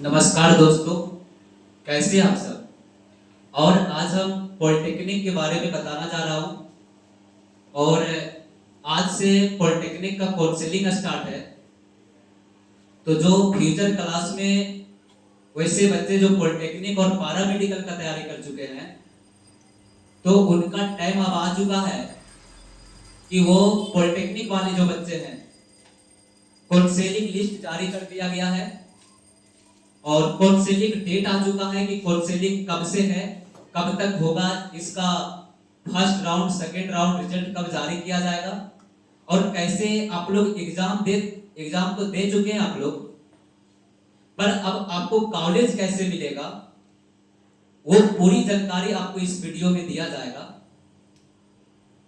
नमस्कार दोस्तों, कैसे हैं आप सब। और आज हम पॉलिटेक्निक के बारे में बताना जा रहा हूं। और आज से पॉलिटेक्निक का काउंसलिंग स्टार्ट है। तो जो फ्यूचर क्लास में वैसे बच्चे जो पॉलिटेक्निक और पारा मेडिकल का तैयारी कर चुके हैं, तो उनका टाइम अब आ चुका है कि वो पॉलिटेक्निक वाले जो बच्चे हैं, काउंसलिंग लिस्ट जारी कर दिया गया है और काउंसलिंग डेट आ चुका है कि काउंसलिंग कब से है, कब तक होगा, इसका first round second round result कब जारी किया जाएगा और कैसे आप लोग एग्जाम तो दे चुके हैं आप लोग, पर अब आपको कॉलेज कैसे मिलेगा वो पूरी जानकारी आपको इस वीडियो में दिया जाएगा।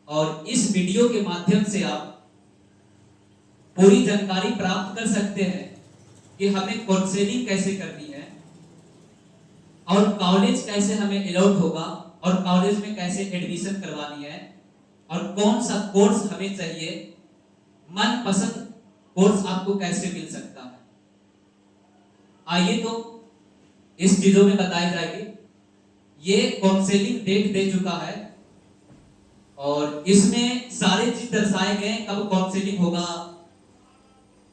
और इस वीडियो के माध्यम से आप पूरी जानकारी प्राप्त कर सकते हैं कि हमें काउंसलिंग कैसे करनी है और कॉलेज कैसे हमें अलॉट होगा और कॉलेज में कैसे एडमिशन करवानी है और कौन सा कोर्स हमें चाहिए, मनपसंद कोर्स आपको कैसे मिल सकता है। आइए तो इस चीजों में बताई जाएगी। ये काउंसलिंग डेट दे चुका है और इसमें सारे चीज दर्शाए गए, कब काउंसलिंग होगा,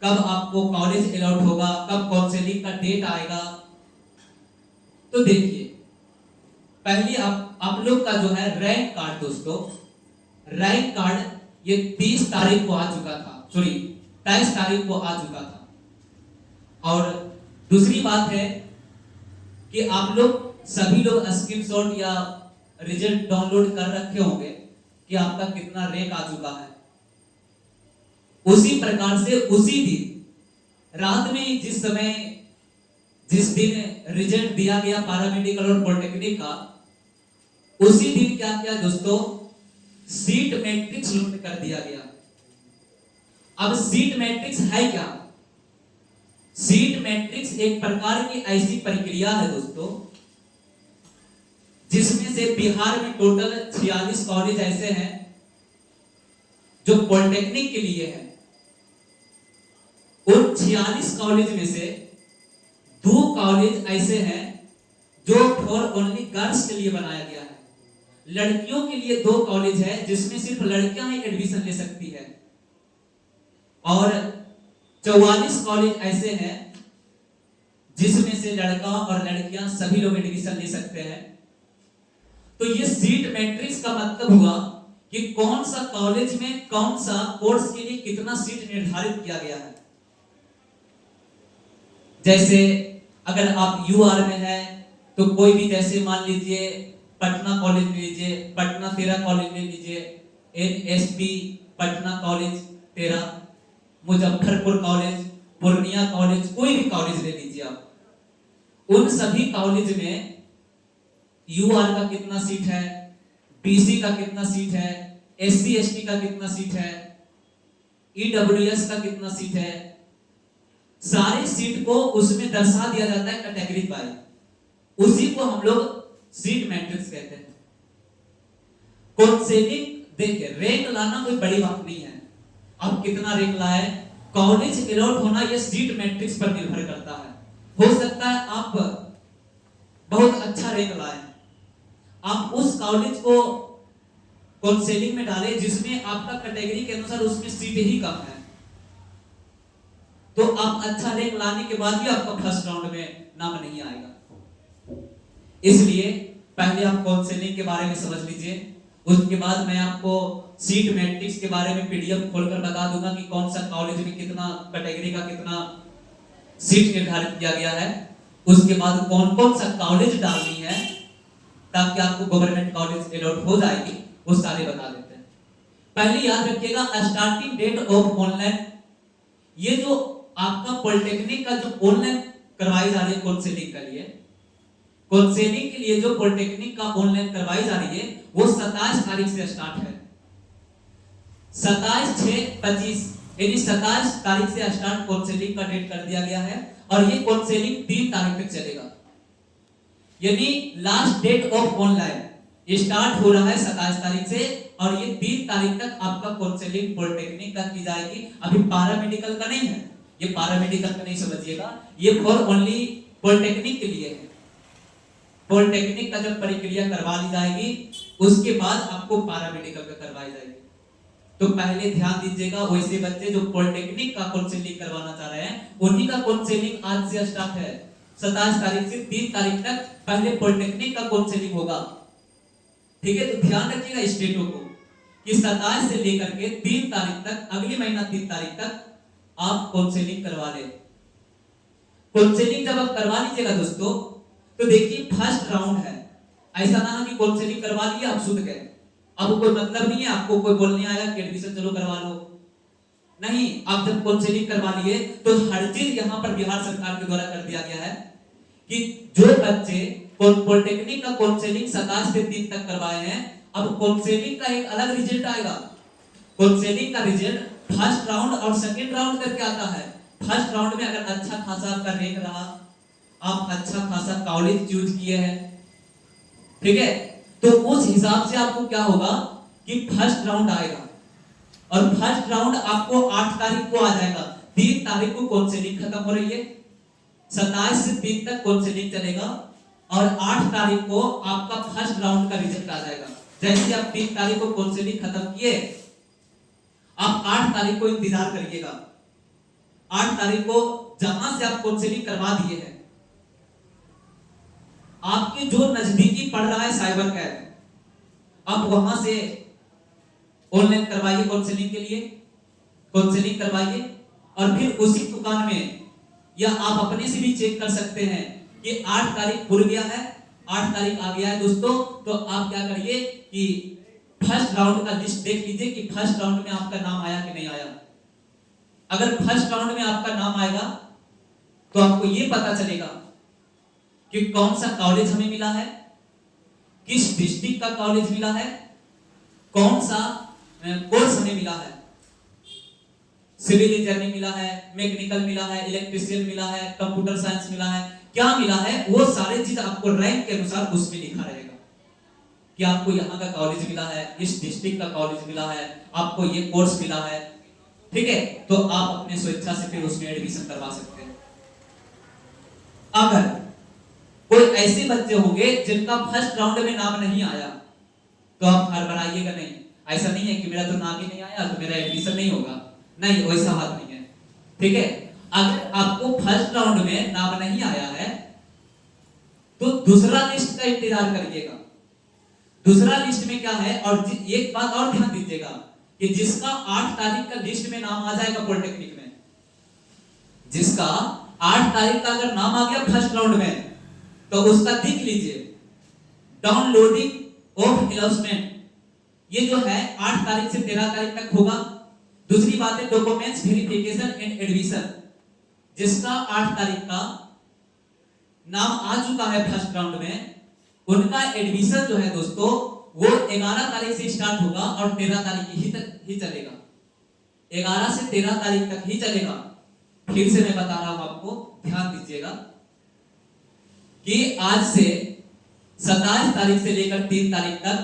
कब आपको कॉलेज अलॉट होगा, कब काउंसलिंग का डेट आएगा। तो देखिए, पहले आप लोग का जो है रैंक कार्ड दोस्तों, रैंक कार्ड ये 30 तारीख को आ चुका था, 23 तारीख को आ चुका था। और दूसरी बात है कि आप लोग सभी लोग स्क्रीनशॉट या रिजल्ट डाउनलोड कर रखे होंगे कि आपका कितना रैंक आ चुका है। उसी प्रकार से उसी दिन रात में जिस दिन रिजल्ट दिया गया पैरामेडिकल और पॉलिटेक्निक का, उसी दिन क्या किया दोस्तों, सीट मैट्रिक्स लोड कर दिया गया। अब सीट मैट्रिक्स है क्या? सीट मैट्रिक्स एक प्रकार की ऐसी प्रक्रिया है दोस्तों, जिसमें से बिहार में टोटल 46 कॉलेज ऐसे हैं जो पॉलिटेक्निक के लिए है। उन 46 कॉलेज में से 2 कॉलेज ऐसे हैं जो फॉर ओनली गर्ल्स के लिए बनाया गया है। लड़कियों के लिए 2 कॉलेज है जिसमें सिर्फ लड़कियां ही एडमिशन ले सकती है और 44 कॉलेज ऐसे हैं जिसमें से लड़का और लड़कियां सभी लोग एडमिशन ले सकते हैं। तो ये सीट मैट्रिक्स का मतलब हुआ कि कौन सा कॉलेज में कौन सा कोर्स के लिए कितना सीट निर्धारित किया गया है। जैसे अगर आप यूआर में है तो कोई भी, जैसे मान लीजिए पटना कॉलेज ले लीजिए, पटना 13 कॉलेज ले लीजिए, NSP Patna college 13, Muzaffarpur college, Purnia college, कोई भी कॉलेज ले लीजिए आप। उन सभी कॉलेज में यूआर का कितना सीट है, बीसी का कितना सीट है, एससी एसटी का कितना सीट है, ईडब्ल्यूएस का कितना सीट है, सारी सीट को उसमें दर्शा दिया जाता है कैटेगरी वाइज। उसी को हम लोग सीट मैट्रिक्स कहते हैं। काउंसलिंग देखिए, रैंक लाना कोई बड़ी बात नहीं है। अब कितना रैंक लाए, कॉलेज अलॉट होना ये सीट मैट्रिक्स पर निर्भर करता है। हो सकता है आप बहुत अच्छा रैंक लाए, आप उस कॉलेज को काउंसलिंग में डालें जिसमें आपका कैटेगरी के अनुसार उसमें सीट ही कम है, तो आप अच्छा रैंक लाने के बाद भी आपका फर्स्ट राउंड में नाम नहीं आएगा। इसलिए पहले आप काउंसलिंग के बारे में समझ लीजिए, उसके बाद मैं आपको सीट मैट्रिक्स के बारे में पीडीएफ खोलकर बता दूंगा कि कौन सा कॉलेज में कितना कैटेगरी का कितना सीट निर्धारित किया गया है। उसके बाद कौन कौन सा कॉलेज डालनी है ताकि आपको गवर्नमेंट कॉलेज अलॉट हो जाएगी, वो सारे बता देते हैं। पहले याद रखिएगा, स्टार्टिंग डेट ऑफ ऑनलाइन, ये जो आपका पॉलिटेक्निक का जो ऑनलाइन करवाई जा रही है काउंसलिंग के लिए, काउंसलिंग के लिए जो पॉलिटेक्निक का ऑनलाइन करवाई जा रही है वो 27 तारीख से स्टार्ट है। 27/6/25 यानी 27 तारीख से स्टार्ट काउंसलिंग का डेट कर दिया गया है और ये काउंसलिंग 3 तारीख तक चलेगा। यानी last date of online start हो रहा है 27 तारीख से और ये 3 तारीख तक आपका काउंसलिंग पॉलिटेक्निक का की जाएगी। अभी पैरामेडिकल का नहीं है, ये पैरामेडिकल का नहीं समझिएगा, ये फॉर ओनली पॉलिटेक्निक के लिए है। पॉलिटेक्निक का जब प्रक्रिया करवा ली जाएगी उसके बाद आपको पैरामेडिकल का करवाई जाएगी। तो पहले ध्यान दीजिएगा, वैसे बच्चे जो पॉलिटेक्निक का काउंसलिंग करवाना चाह रहे हैं उन्हीं का काउंसलिंग आज से स्टार्ट है। 27 तारीख से 3 तारीख तक पहले पॉलिटेक्निक का काउंसलिंग होगा। ठीक है, तो ध्यान रखिएगा स्टेटों को कि 27 से लेकर के 3 तारीख तक, अगले महीना 3 तारीख तक आप काउंसलिंग करवा लें। काउंसलिंग जब आप करवा लीजिएगा दोस्तों, तो देखिए फर्स्ट राउंड है, ऐसा ना हो कि काउंसलिंग करवा लिए आप सुध गए, अब कोई मतलब नहीं है, आपको कोई बोलने आया कि एडमिशन चलो करवा लो। नहीं, आप जब काउंसलिंग करवा लिए तो हर चीज यहाँ पर बिहार सरकार के द्वारा कर दिया गया है कि जो बच्चे पॉलिटेक्निक का काउंसलिंग 27 से 3 तक करवाए हैं, अब काउंसलिंग का एक अलग रिजल्ट आएगा। काउंसलिंग का रिजल्ट फर्स्ट राउंड और सेकंड राउंड करके आता है। फर्स्ट राउंड में अगर अच्छा खासा आपका रैंक रहा, आप अच्छा खासा कॉलेज चूज किए हैं, ठीक है, तो उस हिसाब से आपको क्या होगा कि फर्स्ट राउंड आएगा और फर्स्ट राउंड आपको 8 तारीख को आ जाएगा। 3 तारीख को काउंसलिंग खत्म हो रही है, 27 से 3 तक काउंसलिंग चलेगा और 8 तारीख को आपका फर्स्ट राउंड का रिजल्ट आ जाएगा। जैसे आप 3 तारीख को काउंसलिंग खत्म किए, आप 8 तारीख को इंतजार करिएगा। 8 तारीख को जहां से आप काउंसलिंग करवा दिए हैं, आपके जो नजदीकी पड़ रहा है साइबर कैफ, आप वहां से ऑनलाइन करवाइए काउंसलिंग के लिए, काउंसलिंग करवाइए और फिर उसी दुकान में या आप अपने से भी चेक कर सकते हैं कि 8 तारीख खुल गया है, 8 तारीख आ गया है दोस्तों, तो आप क्या करिए कि फर्स्ट राउंड का लिस्ट देख लीजिए कि फर्स्ट राउंड में आपका नाम आया कि नहीं आया। अगर फर्स्ट राउंड में आपका नाम आएगा तो आपको ये पता चलेगा कि कौन सा कॉलेज हमें मिला है, किस डिस्ट्रिक्ट का कॉलेज मिला है, कौन सा कोर्स हमें मिला है, सिविल इंजीनियरिंग मिला है, मैकेनिकल मिला है, इलेक्ट्रिशियन मिला है, कंप्यूटर साइंस मिला है, क्या मिला है, वो सारे चीज आपको रैंक के अनुसार उसमें लिखा रहेगा कि आपको यहाँ का कॉलेज मिला है, इस डिस्ट्रिक्ट का कॉलेज मिला है, आपको ये कोर्स मिला है। ठीक है, तो आप अपने स्वेच्छा से फिर उसमें एडमिशन करवा सकते हैं। अगर कोई ऐसे बच्चे होंगे जिनका फर्स्ट राउंड में नाम नहीं आया, तो आप हड़बड़ाइएगा नहीं। ऐसा नहीं है कि मेरा तो नाम ही नहीं आया तो मेरा एडमिशन नहीं होगा, नहीं, वैसा बात नहीं है। ठीक है, अगर आपको फर्स्ट राउंड में नाम नहीं आया है तो दूसरा लिस्ट का इंतजार करिएगा। दूसरा लिस्ट में क्या है, और एक बात और ध्यान दीजिएगा कि जिसका 8 तारीख का लिस्ट में नाम आ जाएगा पॉलिटेक्निक में, जिसका 8 तारीख का अगर नाम आ गया फर्स्ट राउंड में, तो उसका देख लीजिए डाउनलोडिंग ऑफ अनाउंसमेंट, ये जो है 8 तारीख से 13 तारीख तक होगा। दूसरी बात है डॉक्यूमेंट्स वेरिफिकेशन एंड एडमिशन, जिसका 8 तारीख का नाम आ चुका है फर्स्ट राउंड में, उनका एडमिशन जो है दोस्तों वो 11 तारीख से स्टार्ट होगा और 13 तारीख ही चलेगा। 11 से 13 तारीख तक ही चलेगा। फिर से मैं बता रहा हूं आपको, ध्यान दीजिएगा कि आज से 27 तारीख से लेकर 3 तारीख तक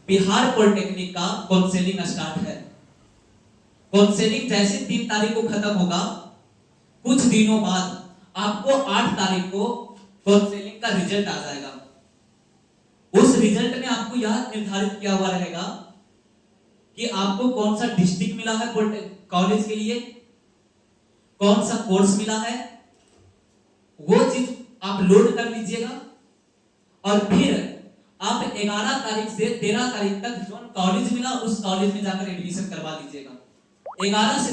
बिहार पॉलिटेक्निक का काउंसलिंग स्टार्ट है। काउंसलिंग जैसे 3 तारीख को खत्म होगा, कुछ दिनों बाद आपको 8 तारीख को काउंसलिंग का रिजल्ट आ जाएगा। उस रिजल्ट में आपको यह निर्धारित किया हुआ रहेगा कि आपको कौन सा डिस्ट्रिक्ट मिला है कॉलेज के लिए, कौन सा कोर्स मिला है, वो चीज आप लोड कर लीजिएगा और फिर आप 11 तारीख से 13 तारीख तक जो कॉलेज मिला उस कॉलेज में जाकर एडमिशन करवा लीजिएगा। 11 से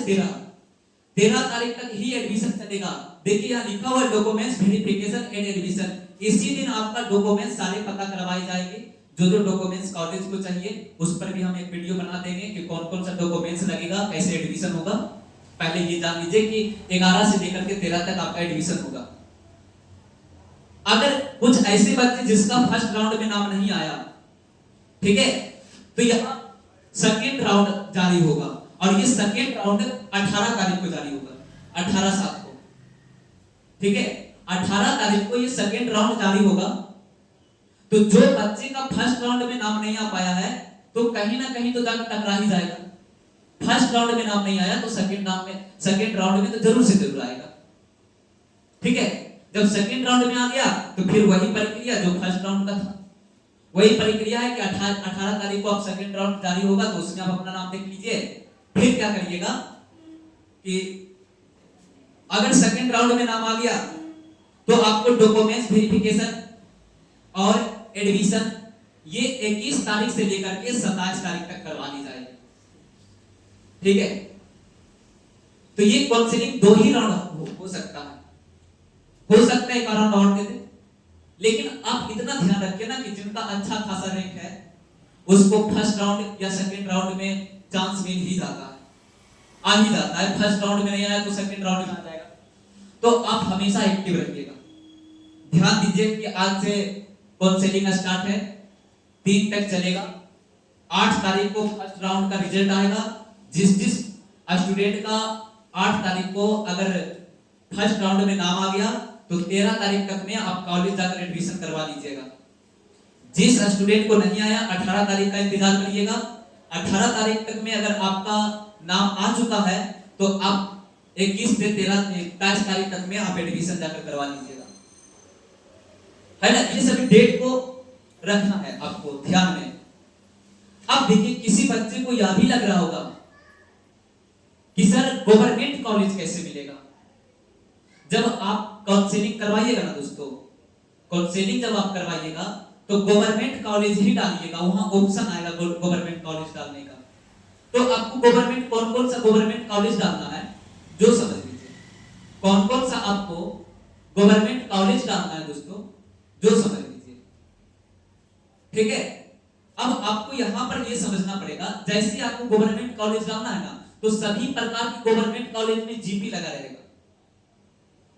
13 तारीख तक ही एडमिशन चलेगा। देखिए यहाँ लिखा हुआ डॉक्यूमेंट्स वेरिफिकेशन एंड एडमिशन, इसी दिन आपका डॉक्यूमेंट्स सारे पता करवाए जाएंगे। जो डॉक्यूमेंट्स कॉलेज को चाहिए उस पर भी हम एक वीडियो बना देंगे कि कौन कौन सा डॉक्यूमेंट्स लगेगा, कैसे एडमिशन होगा। पहले ये जान लीजिए कि 11 से लेकर के 13 तक आपका एडमिशन होगा। अगर कुछ ऐसे बच्चे जिसका फर्स्ट राउंड में नाम नहीं आया, ठीक है, तो यहाँ सेकेंड राउंड जारी होगा और ये सेकेंड राउंड 18 तारीख को जारी होगा, 18/7 को। ठीक है, 18 तारीख को ये सेकेंड राउंड जारी होगा। तो जो बच्चे का फर्स्ट राउंड में नाम नहीं आ पाया है तो कहीं ना कहीं तो जाकर टकरा ही जाएगा। फर्स्ट राउंड में नाम नहीं आया तो सेकेंड राउंड में तो जरूर से जरूर आएगा। ठीक है, जब सेकंड राउंड में आ गया तो फिर वही प्रक्रिया जो फर्स्ट राउंड का था, वही प्रक्रिया है कि 18 तारीख को आप सेकंड राउंड जारी होगा तो उसमें आप अपना नाम देख लीजिए। फिर क्या करिएगा कि अगर सेकंड राउंड में नाम आ गया तो आपको डॉक्यूमेंट्स वेरिफिकेशन और एडमिशन ये 21 तारीख से लेकर के 27 तारीख तक करवा ली जाएगी, ठीक है। तो ये काउंसलिंग 2 ही राउंड हो सकता है, हो सकता है 1 राउंड और दे दे, लेकिन आप इतना ध्यान रखिए ना कि जिनका अच्छा खासा रैंक है उसको फर्स्ट राउंड या सेकंड राउंड में चांस मिल ही जाता है, आ ही जाता है। फर्स्ट राउंड में नहीं आया तो सेकंड राउंड में आ जाएगा। तो आप हमेशा एक्टिव रहिएगा। ध्यान दीजिए कि आज से काउंसलिंग स्टार्ट है, 3 तक चलेगा। 8 तारीख को फर्स्ट राउंड का रिजल्ट आएगा। जिस स्टूडेंट का 8 तारीख को अगर फर्स्ट राउंड में नाम आ गया तो 13 तारीख तक में आप कॉलेज जाकर एडमिशन करवा लीजिएगा। जिस स्टूडेंट को नहीं आया 18 तारीख का इंतजार करिएगा। 18 तारीख तक में अगर आपका नाम आ चुका है तो आप 21 से 23 तारीख तक में आप एडमिशन जाकर करवा लीजिएगा, है ना। ये सभी डेट को रखना है आपको ध्यान में। अब देखिए किसी बच्चे को यह भी लग रहा होगा कि सर गवर्नमेंट कॉलेज कैसे मिलेगा। जब आप काउंसलिंग करवाइएगा ना दोस्तों, काउंसलिंग जब आप करवाइएगा तो गवर्नमेंट कॉलेज ही डालिएगा, वहां ऑप्शन आएगा गवर्नमेंट कॉलेज डालने का। तो आपको गवर्नमेंट कौन सा गवर्नमेंट कॉलेज डालना है जो समझ लीजिए, कौन सा आपको गवर्नमेंट कॉलेज डालना है दोस्तों जो समझ लीजिए, ठीक है। अब आपको यहां पर यह समझना पड़ेगा, जैसे आपको गवर्नमेंट कॉलेज डालना है ना तो सभी प्रकार की गवर्नमेंट कॉलेज में जीपी लगा रहेगा,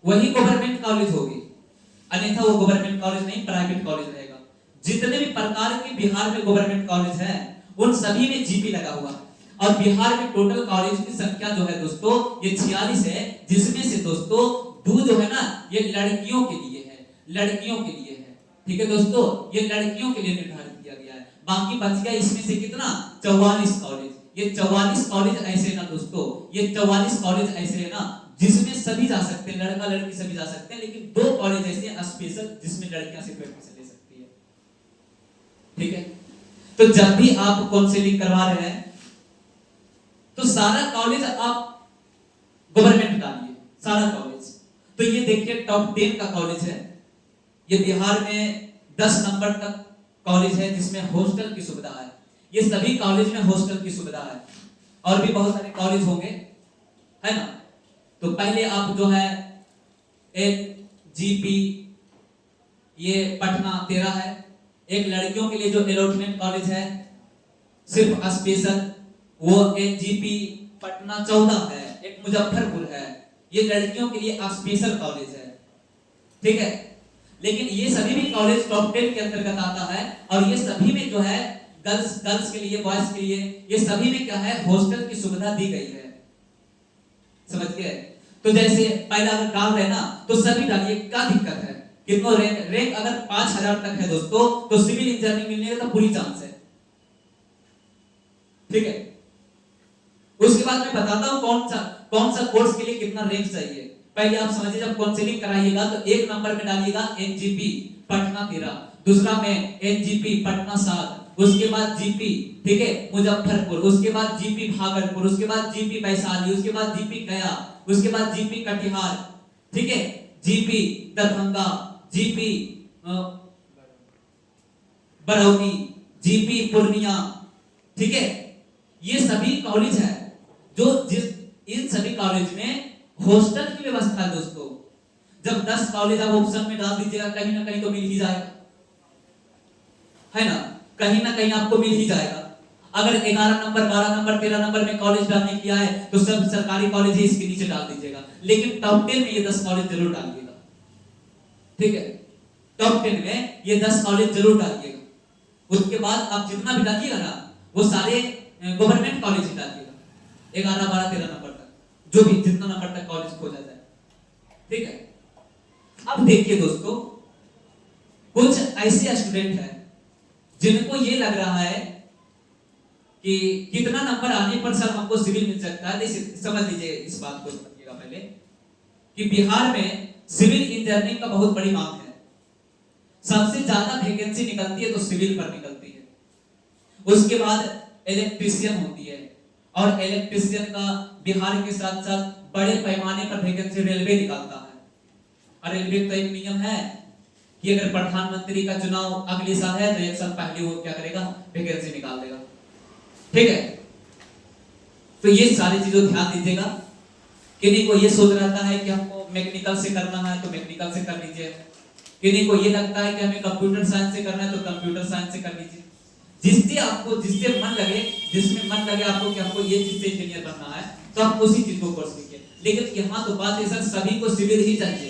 वही गवर्नमेंट कॉलेज होगी, अन्यथा वो गवर्नमेंट कॉलेज नहीं प्राइवेट कॉलेज रहेगा। जितने भी प्रकार के बिहार में गवर्नमेंट कॉलेज है उन सभी में जीपी लगा हुआ है। और बिहार में टोटल कॉलेज की संख्या जो है दोस्तों ये 46 है, जिसमें से दोस्तों 2 जो है ना ये लड़कियों के लिए है, लड़कियों के लिए है, ठीक है दोस्तों, ये लड़कियों के लिए निर्धारित किया गया है। बाकी बच गया इसमें से कितना 44 कॉलेज। ये 44 कॉलेज ऐसे ना दोस्तों, ये 44 कॉलेज ऐसे है ना जिसमें सभी जा सकते हैं, लड़का लड़की सभी जा सकते हैं, लेकिन 2 कॉलेज ऐसे हैं स्पेशल जिसमें लड़कियां सिर्फ एडमिशन ले सकती है, ठीक है। तो जब भी आप काउंसलिंग करवा रहे हैं तो सारा कॉलेज आप गवर्नमेंट डालिए, सारा कॉलेज। तो ये देखिए टॉप 10 का कॉलेज है, ये बिहार में 10 नंबर तक कॉलेज है जिसमें हॉस्टल की सुविधा है। ये सभी कॉलेज में हॉस्टल की सुविधा है, और भी बहुत सारे कॉलेज होंगे, है ना। तो पहले आप जो है एक जीपी ये पटना 13 है, एक लड़कियों के लिए जो अलॉटमेंट कॉलेज है सिर्फ स्पेशल वो एनजीपी पटना 14 है, एक मुजफ्फरपुर है, ये लड़कियों के लिए स्पेशल कॉलेज है, ठीक है। लेकिन ये सभी भी कॉलेज टॉप 10 के अंतर्गत आता है, और ये सभी में जो है गर्ल्स के लिए बॉयज के लिए ये सभी में क्या है हॉस्टल की सुविधा दी गई है, समझ गए। तो जैसे पहला अगर डाल रहे ना तो सभी डालिए, क्या दिक्कत है, कितना रैंक अगर 5000 तक है दोस्तों तो सिविल इंजीनियरिंग मिलने का तो पूरी चांस है, ठीक है। उसके बाद मैं बताता हूं कौन सा कोर्स के लिए कितना रैंक चाहिए। पहले आप समझिए जब काउंसलिंग कराइएगा तो 1 नंबर में डालिएगा एनजीपी पटना 13, दूसरा में एनजीपी पटना 7, उसके बाद जीपी, ठीक है, मुजफ्फरपुर, उसके बाद जीपी भागलपुर, उसके बाद जीपी वैशाली, उसके बाद जीपी गया, उसके बाद जीपी कटिहार, ठीक है, GP Darbhanga, GP Barauni, GP Purnia, ठीक है। ये सभी कॉलेज है जो इन सभी कॉलेज में हॉस्टल की व्यवस्था है दोस्तों। जब 10 कॉलेज आप ऑप्शन में डाल दीजिएगा कहीं ना कहीं तो मिल ही जाएगा, है ना, कहीं ना कहीं आपको मिल ही जाएगा। अगर 11 नंबर 12 नंबर 13 नंबर में कॉलेज डालने किया है तो सब सरकारी कॉलेज है इसके नीचे डाल दीजिएगा, लेकिन टॉप 10 में ये 10 कॉलेज जरूर डालिएगा, ठीक है। टॉप 10 में ये 10 कॉलेज जरूर डालिएगा। उसके बाद आप जितना भी डालिएगा ना वो सारे गवर्नमेंट कॉलेज ही डालिएगा, 11 12 13 नंबर तक, जो भी जितना नंबर तक कॉलेज खोजा जाए, ठीक है। अब देखिए दोस्तों कुछ ऐसे स्टूडेंट हैं जिनको ये लग रहा है कि कितना नंबर आने पर सर हमको सिविल मिल सकता है। समझ लीजिए, इस बात को समझिएगा पहले कि बिहार में सिविल इंजीनियरिंग का बहुत बड़ी मांग है। सबसे ज्यादा वैकेंसी निकलती है तो सिविल पर निकलती है। उसके बाद इलेक्ट्रीशियन होती है, और इलेक्ट्रीशियन का बिहार के साथ साथ बड़े पैमाने पर वैकेंसी रेलवे निकालता है। और रेलवे का एक नियम है कि अगर प्रधानमंत्री का चुनाव अगले साल है तो एक साल पहले वो क्या करेगा, वैकेंसी निकाल देगा। ठीक है, तो ये सारी चीजों ध्यान दीजिएगा। किन्हीं को ये सोच रहता है कि हमको मैकेनिकल से करना है तो मैकेनिकल से कर लीजिए, किन्हीं को ये लगता है कि हमें कंप्यूटर साइंस से करना है तो कंप्यूटर साइंस से कर लीजिए। जिससे मन लगे, जिसमें मन लगे आपको कि हमको ये चीज से इंजीनियर बनना है तो आप उसी चीज को कोर्स कीजिए। लेकिन यहाँ तो बात है सर, सभी को सिविल ही चाहिए,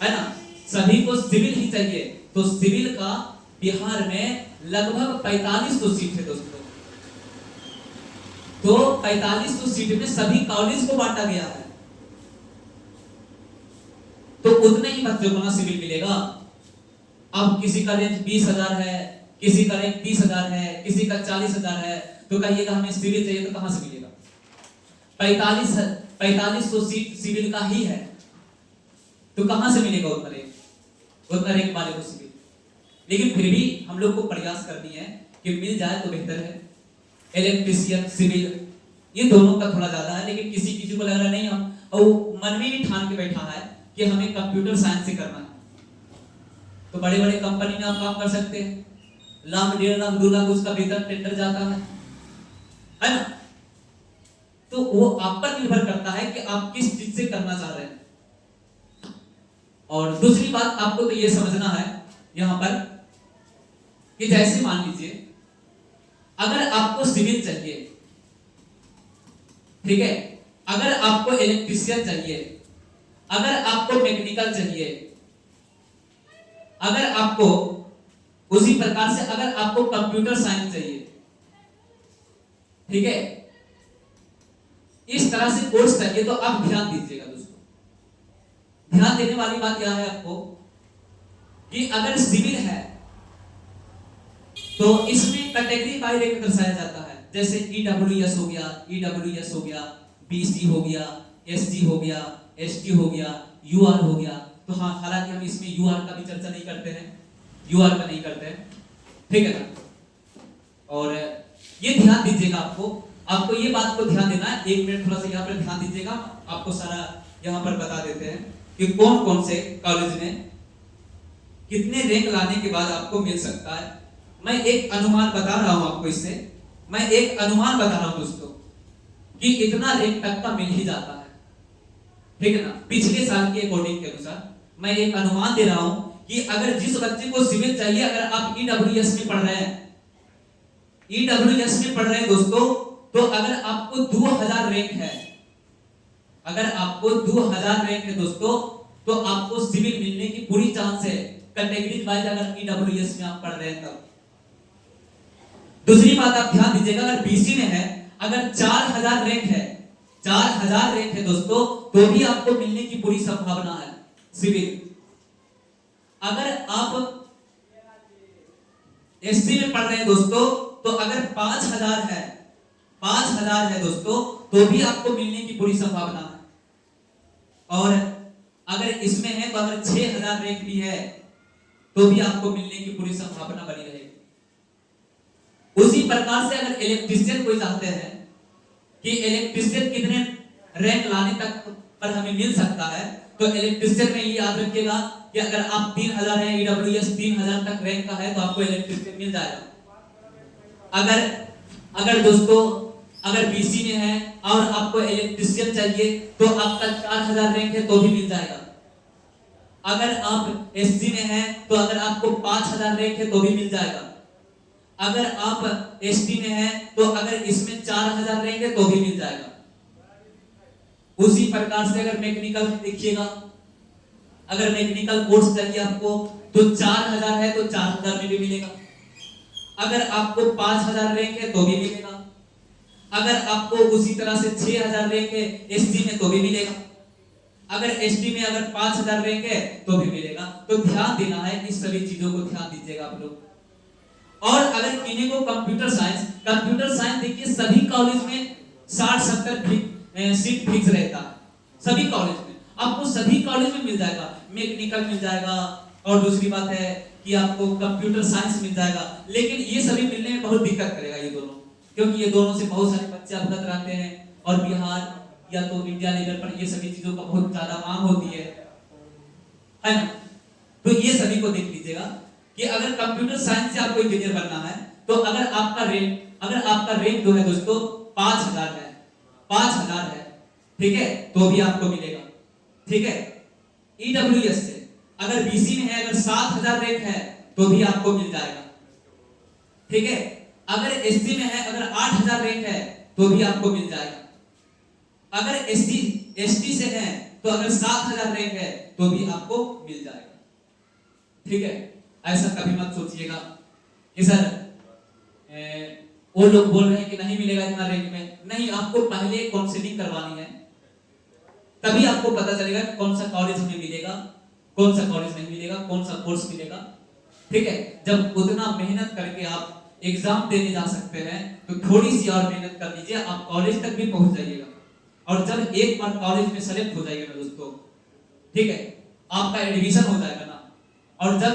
है ना, सभी को सिविल ही चाहिए। तो सिविल का बिहार में लगभग 4500 सीट है दोस्तों। तो 4500 सीट में सभी कॉलेज को बांटा गया है, तो उतने ही बच्चों को ना सिविल मिलेगा। अब किसी का रेंज 20,000 है, किसी का रेंज 30,000 है, किसी का 40,000 है, तो कहिएगा हमें सिविल चाहिए तो कहां से मिलेगा? 4500 सीट सिविल का ही है, तो कहां से मिलेगा उतना रैंक वाले को सिविल? लेकिन फिर भी हम लोग को प्रयास करनी है कि मिल जाए तो बेहतर है। इलेक्ट्रीशियन, सिविल, ये दोनों का थोड़ा ज्यादा है, लेकिन किसी को लग रहा नहीं, हम और मन में भी ठान के बैठा है कि हमें कंप्यूटर साइंस से करना है, तो बड़े बड़े कंपनी में आप काम कर सकते हैं, लाख, 1.5 लाख, 2 लाख उसका वेतन टेंडर जाता है ना। तो वो आप पर निर्भर करता है कि आप किस चीज से करना चाह रहे हैं। और दूसरी बात आपको तो ये समझना है यहां पर कि जैसे मान लीजिए अगर आपको सिविल चाहिए, ठीक है, अगर आपको इलेक्ट्रीशियन चाहिए, अगर आपको मैकेनिकल चाहिए, अगर आपको उसी प्रकार से अगर आपको कंप्यूटर साइंस चाहिए, ठीक है, इस तरह से कोर्स चाहिए, तो आप ध्यान दीजिएगा दोस्तों। ध्यान देने वाली बात क्या है आपको कि अगर सिविल है तो इसमें कैटेगरी बाय रैंक दर्शाया जाता है, जैसे ईडब्ल्यूएस हो गया, ईडब्ल्यूएस हो गया, बीसी हो गया, एसटी हो गया, एसटी हो गया, यूआर हो गया। तो हाँ, हालांकि हम इसमें यूआर का भी चर्चा नहीं करते हैं, यूआर का नहीं करते हैं, ठीक है ना। और ये ध्यान दीजिएगा, आपको ये बात को ध्यान देना है। 1 मिनट थोड़ा सा यहाँ पर ध्यान दीजिएगा, आपको सारा यहाँ पर बता देते हैं कि कौन कौन से कॉलेज में कितने रैंक लाने के बाद आपको मिल सकता है। मैं एक अनुमान बता रहा हूं आपको, इससे मैं एक अनुमान बता रहा हूं दोस्तों कि इतना रैंक तक का मिल ही जाता है, ठीक है ना। पिछले साल के अकॉर्डिंग के अनुसार मैं एक अनुमान दे रहा हूं कि अगर जिस बच्चे को सिविल चाहिए, अगर आप ईडब्ल्यूएस में पढ़ रहे हैं, ईडब्ल्यूएस में पढ़ रहे हैं दोस्तों, तो अगर आपको 2000 रैंक है, अगर आपको 2000 रैंक है दोस्तों, तो आपको सिविल मिलने की पूरी चांस है, कैटेगरी वाइज अगर ईडब्ल्यूएस में आप पढ़ रहे हैं तब। दूसरी बात आप ध्यान दीजिएगा, अगर बीसी में है, अगर 4000 रैंक है, 4000 रैंक है दोस्तों, तो भी आपको मिलने की पूरी संभावना है सिविल। अगर आप एससी में पढ़ रहे हैं दोस्तों, तो अगर 5000 है, 5000 है दोस्तों, तो भी आपको मिलने की पूरी संभावना है। और अगर इसमें है तो अगर 6000 रैंक भी है तो भी आपको मिलने की पूरी संभावना बनी रहेगी। उसी प्रकार से अगर इलेक्ट्रीशियन कोई चाहते हैं कि इलेक्ट्रीशियन कितने रैंक लाने तक पर हमें मिल सकता है, तो इलेक्ट्रीशियन में ये याद रखिएगा कि अगर आप 3000 है, ईडब्ल्यूएस 3000 तक रैंक का है, तो आपको इलेक्ट्रीशियन मिल जाएगा। अगर दोस्तों अगर बीसी में है और आपको इलेक्ट्रीशियन चाहिए, तो आपका 4000 रैंक है तो भी मिल जाएगा। अगर आप एससी में है, तो अगर आपको 5000 रैंक है तो भी मिल जाएगा। अगर आप एसटी में है, तो अगर इसमें 4000 रैंक है तो भी मिल जाएगा। उसी प्रकार से अगर मैकेनिकल देखिएगा, अगर मैकेनिकल कोर्स चाहिए आपको, तो 4000 है तो 4000 में भी मिलेगा। अगर आपको 5000 रैंक है तो भी मिलेगा। अगर आपको उसी तरह से 6000 रैंक है एसटी में तो भी मिलेगा। अगर एसटी में अगर 5000 रैंक है तो भी मिलेगा। तो ध्यान देना है, इस सभी चीजों को ध्यान दीजिएगा आप लोग। और अगर किन्हीं को कंप्यूटर साइंस देखिए सभी कॉलेज में 60-70 सीट फिक्स रहता है, सभी कॉलेज में। आपको सभी कॉलेज में मिल जाएगा, मैकेनिकल मिल जाएगा, और दूसरी बात है कि आपको कंप्यूटर साइंस मिल जाएगा। लेकिन ये सभी मिलने में बहुत दिक्कत करेगा ये दोनों, क्योंकि ये दोनों से बहुत सारे बच्चे अवगत रहते हैं, और बिहार या तो इंडिया लेवल पर ये सभी चीजों का बहुत ज्यादा मांग होती है ना। तो ये सभी को देख लीजिएगा कि अगर कंप्यूटर साइंस से आपको इंजीनियर बनना है, तो अगर आपका रैंक जो है दोस्तों 5000 है, 5000 है, ठीक है, तो भी आपको मिलेगा, ठीक है। ईडब्ल्यूएस से अगर बीसी में है, अगर 7000 रैंक है, तो भी आपको मिल जाएगा, ठीक है। अगर एससी में है, अगर 8000 रैंक है, तो भी आपको मिल जाएगा। अगर एसटी से है, तो अगर 7000 रैंक है, तो भी आपको मिल जाएगा, ठीक है। ऐसा कभी मत सोचिएगा कि सर वो लोग बोल रहे हैं कि नहीं मिलेगा इतना रैंक में। नहीं, आपको पहले काउंसलिंग करवानी है, तभी आपको पता चलेगा कि कौन सा कॉलेज हमें मिलेगा, कौन सा कॉलेज नहीं मिलेगा, कौन सा कोर्स मिलेगा, ठीक है। जब उतना मेहनत करके आप एग्जाम देने जा सकते हैं, तो थोड़ी सी और मेहनत कर लीजिए, आप कॉलेज तक भी पहुंच जाइएगा। और जब एक बार कॉलेज में सेलेक्ट हो जाइएगा ना दोस्तों, ठीक है, आपका एडमिशन हो जाएगा ना, और जब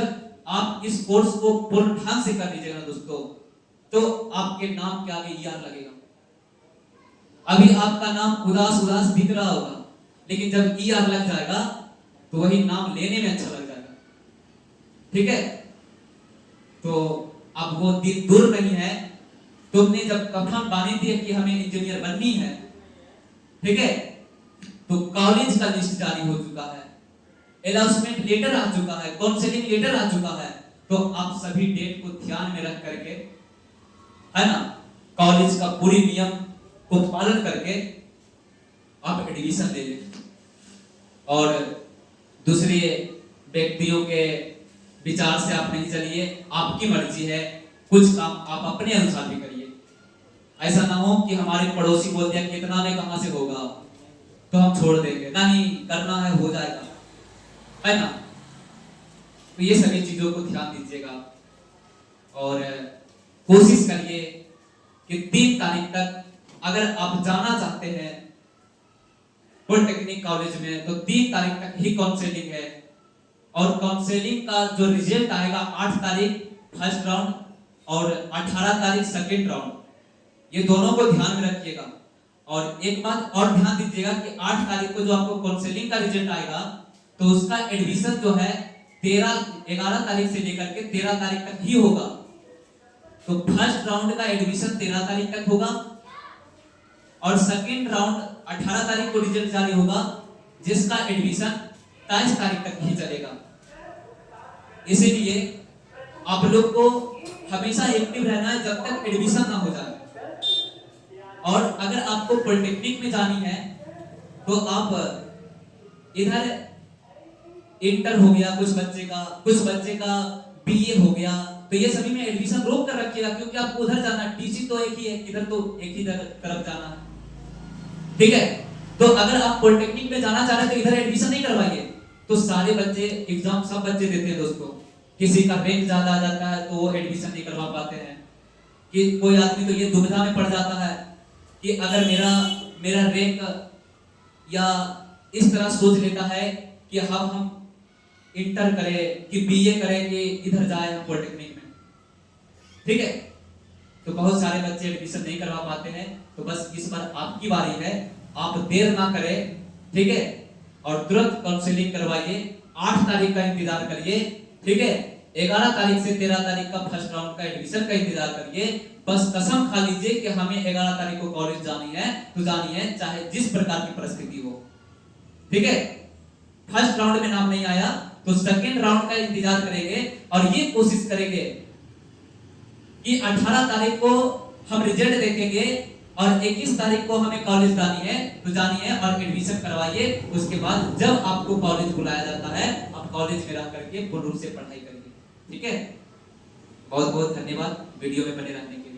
आप इस कोर्स को पूर्ण ढंग से कर लीजिएगा ना दोस्तों, तो आपके नाम के आगे ईआर लगेगा। अभी आपका नाम उदास उदास दिख रहा होगा, लेकिन जब ईआर लग जाएगा तो वही नाम लेने में अच्छा लग जाएगा, ठीक है। तो अब वो दिन दूर नहीं है, तुमने जब कफन बांधी थी कि हमें इंजीनियर बननी है, ठीक है, तो कॉलेज का लिस्ट जारी हो चुका है, अनाउंसमेंट लेटर आ चुका है, काउंसलिंग लेटर आ चुका है। तो आप सभी डेट को ध्यान में रख करके, है ना, कॉलेज का पूरी नियम को पालन करके आप एडमिशन ले लें। और दूसरे व्यक्तियों के विचार से आप नहीं चलिए, आपकी मर्जी है, कुछ काम आप अपने अनुसार भी करिए। ऐसा ना हो कि हमारे पड़ोसी बोल दिया कि इतना में कहां से होगा, तो हम छोड़ देंगे। नहीं, करना है हो जाएगा, है ना। तो ये सभी चीजों को ध्यान दीजिएगा, और कोशिश करिए कि 3 तारीख तक अगर आप जाना चाहते हैं पॉलिटेक्निक कॉलेज में, तो 3 तारीख तक ही काउंसलिंग है। और काउंसलिंग का जो रिजल्ट आएगा 8 तारीख फर्स्ट राउंड और 18 तारीख सेकेंड राउंड, ये दोनों को ध्यान में रखिएगा। और एक बात और ध्यान दीजिएगा कि 8 तारीख को जो आपको काउंसलिंग का रिजल्ट आएगा, तो उसका एडमिशन जो है 11 तारीख से लेकर के 13 तारीख तक ही होगा। तो फर्स्ट राउंड का एडमिशन 13 तारीख तक होगा, और सेकेंड राउंड 18 तारीख को रिजल्ट जारी होगा, जिसका एडमिशन 23 तारीख तक ही चलेगा। इसीलिए आप लोग को हमेशा एक्टिव रहना है जब तक एडमिशन ना हो जाए। और अगर आपको पॉलिटेक्निक में जानी है, तो आप इधर इंटर हो गया कुछ बच्चे का बीए हो गया, तो ये सभी में एडमिशन रोक कर रखिएगा, क्योंकि आपको उधर जाना, टीचिंग तो एक ही है, इधर तो एक ही तरफ जाना है, ठीक है। तो अगर आप पॉलिटेक्निक में जाना चाह रहे हैं, तो इधर एडमिशन नहीं करवाइए। तो सारे बच्चे एग्जाम सब बच्चे देते हैं दोस्तों, किसी का रैंक ज्यादा आ जाता है तो वो एडमिशन नहीं करवा पाते हैं, कि कोई आदमी तो ये दुविधा में पड़ जाता है कि अगर मेरा रैंक, या इस तरह सोच लेता है कि हम इंटर करें कि बीए करें कि इधर जाए हम पॉलिटेक्निक में, ठीक है। तो बहुत सारे बच्चे एडमिशन नहीं करवा पाते हैं। तो बस इस बार आपकी बारी है, आप देर ना करें, ठीक है, और तुरंत काउंसलिंग करवाइए। 8 तारीख का इंतजार करिए, ठीक है। 11 तारीख से 13 तारीख का फर्स्ट राउंड का एडमिशन का इंतजार करिए। बस कसम खा लीजिए कि हमें 11 तारीख को कॉलेज जानी है, तो जानी है, चाहे जिस प्रकार की परिस्थिति हो, ठीक है। फर्स्ट राउंड में नाम नहीं आया तो सेकेंड राउंड का इंतजार करेंगे, और ये कोशिश करेंगे कि 18 तारीख को हम रिजल्ट देखेंगे, और 21 तारीख को हमें कॉलेज जानी है, तो जानिए और एडमिशन करवाइए। उसके बाद जब आपको कॉलेज बुलाया जाता है, आप कॉलेज में रह करके पूर्ण रूप से पढ़ाई करिए, ठीक है। बहुत बहुत धन्यवाद वीडियो में बने रहने के लिए।